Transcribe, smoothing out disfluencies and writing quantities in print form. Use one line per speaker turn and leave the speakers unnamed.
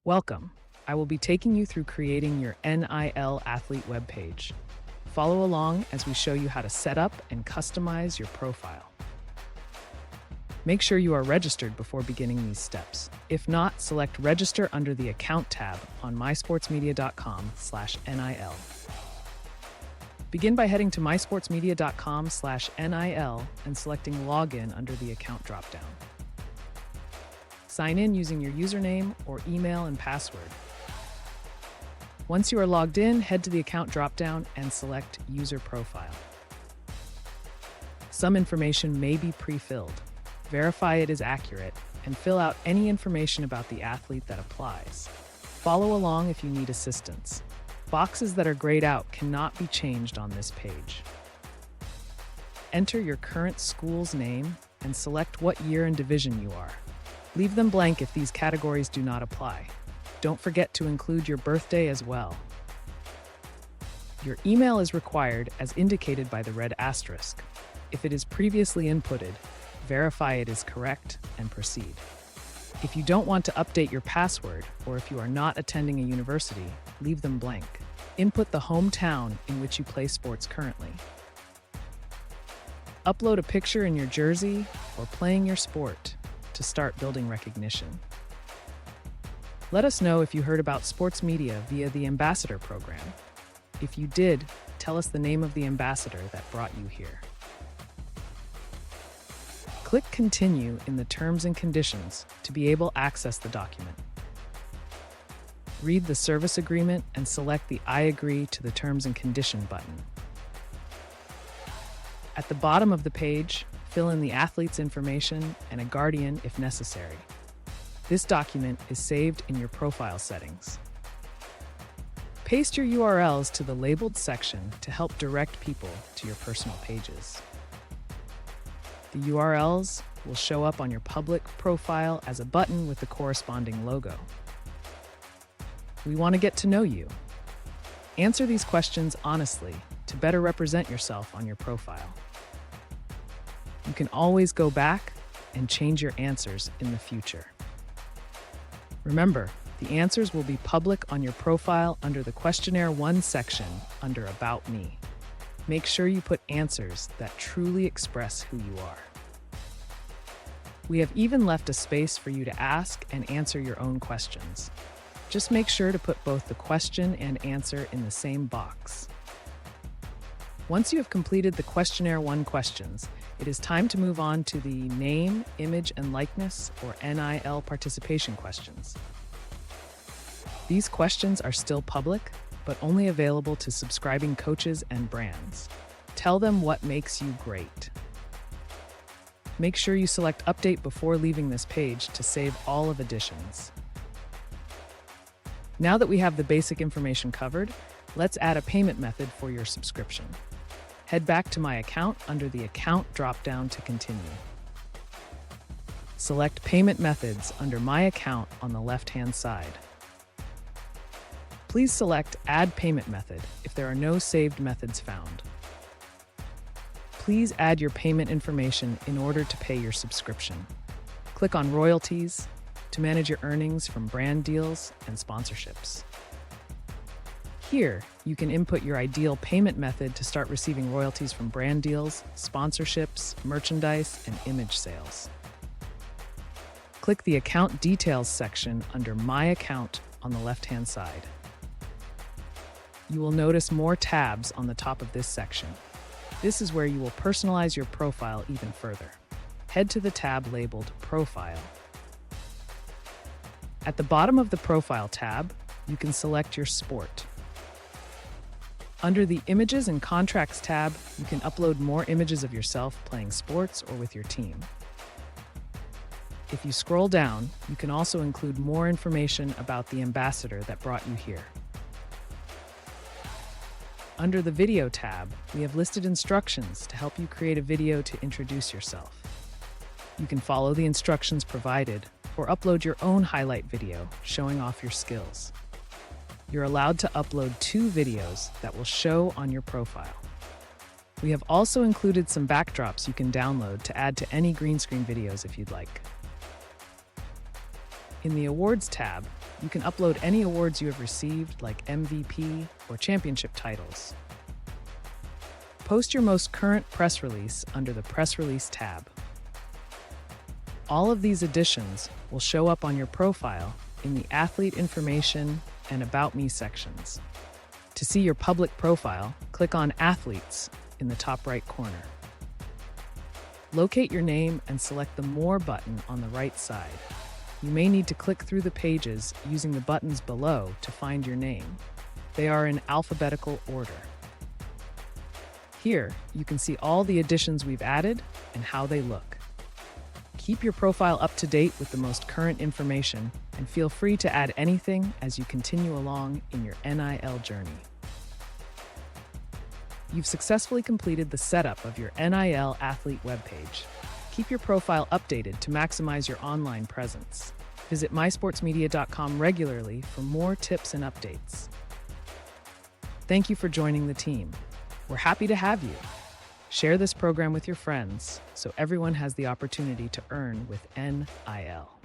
Welcome. I will be taking you through creating your NIL athlete webpage. Follow along as we show you how to set up and customize your profile. Make sure you are registered before beginning these steps. If not, select Register under the Account tab on mysportsmedia.com/NIL. Begin by heading to mysportsmedia.com/NIL and selecting Login under the Account dropdown. Sign in using your username or email and password. Once you are logged in, head to the Account dropdown and select User Profile. Some information may be pre-filled. Verify it is accurate and fill out any information about the athlete that applies. Follow along if you need assistance. Boxes that are grayed out cannot be changed on this page. Enter your current school's name and select what year and division you are. Leave them blank if these categories do not apply. Don't forget to include your birthday as well. Your email is required as indicated by the red asterisk. If it is previously inputted, verify it is correct and proceed. If you don't want to update your password, or if you are not attending a university, leave them blank. Input the hometown in which you play sports currently. Upload a picture in your jersey or playing your sport to start building recognition. Let us know if you heard about SportsMedia via the Ambassador program. If you did, tell us the name of the ambassador that brought you here. Click Continue in the Terms and Conditions to be able to access the document. Read the service agreement and select the I agree to the terms and condition button. At the bottom of the page, fill in the athlete's information and a guardian if necessary. This document is saved in your profile settings. Paste your URLs to the labeled section to help direct people to your personal pages. The URLs will show up on your public profile as a button with the corresponding logo. We want to get to know you. Answer these questions honestly to better represent yourself on your profile. You can always go back and change your answers in the future. Remember, the answers will be public on your profile under the Questionnaire 1 section under About Me. Make sure you put answers that truly express who you are. We have even left a space for you to ask and answer your own questions. Just make sure to put both the question and answer in the same box. Once you have completed the Questionnaire 1 questions, it is time to move on to the Name, Image, and Likeness, or NIL participation questions. These questions are still public, but only available to subscribing coaches and brands. Tell them what makes you great. Make sure you select Update before leaving this page to save all of additions. Now that we have the basic information covered, let's add a payment method for your subscription. Head back to My Account under the Account dropdown to continue. Select Payment Methods under My Account on the left-hand side. Please select Add Payment Method if there are no saved methods found. Please add your payment information in order to pay your subscription. Click on Royalties to manage your earnings from brand deals and sponsorships. Here, you can input your ideal payment method to start receiving royalties from brand deals, sponsorships, merchandise, and image sales. Click the Account Details section under My Account on the left-hand side. You will notice more tabs on the top of this section. This is where you will personalize your profile even further. Head to the tab labeled Profile. At the bottom of the Profile tab, you can select your sport. Under the Images and Contracts tab, you can upload more images of yourself playing sports or with your team. If you scroll down, you can also include more information about the ambassador that brought you here. Under the Video tab, we have listed instructions to help you create a video to introduce yourself. You can follow the instructions provided or upload your own highlight video showing off your skills. You're allowed to upload 2 videos that will show on your profile. We have also included some backdrops you can download to add to any green screen videos if you'd like. In the Awards tab, You can upload any awards you have received, like MVP or championship titles. Post your most current press release under the Press Release tab. All of these additions will show up on your profile in the Athlete Information and About Me sections. To see your public profile, click on Athletes in the top right corner. Locate your name and select the More button on the right side. You may need to click through the pages using the buttons below to find your name. They are in alphabetical order. Here, you can see all the additions we've added and how they look. Keep your profile up to date with the most current information, and feel free to add anything as you continue along in your NIL journey. You've successfully completed the setup of your NIL athlete webpage. Keep your profile updated to maximize your online presence. Visit mysportsmedia.com regularly for more tips and updates. Thank you for joining the team. We're happy to have you. Share this program with your friends so everyone has the opportunity to earn with NIL.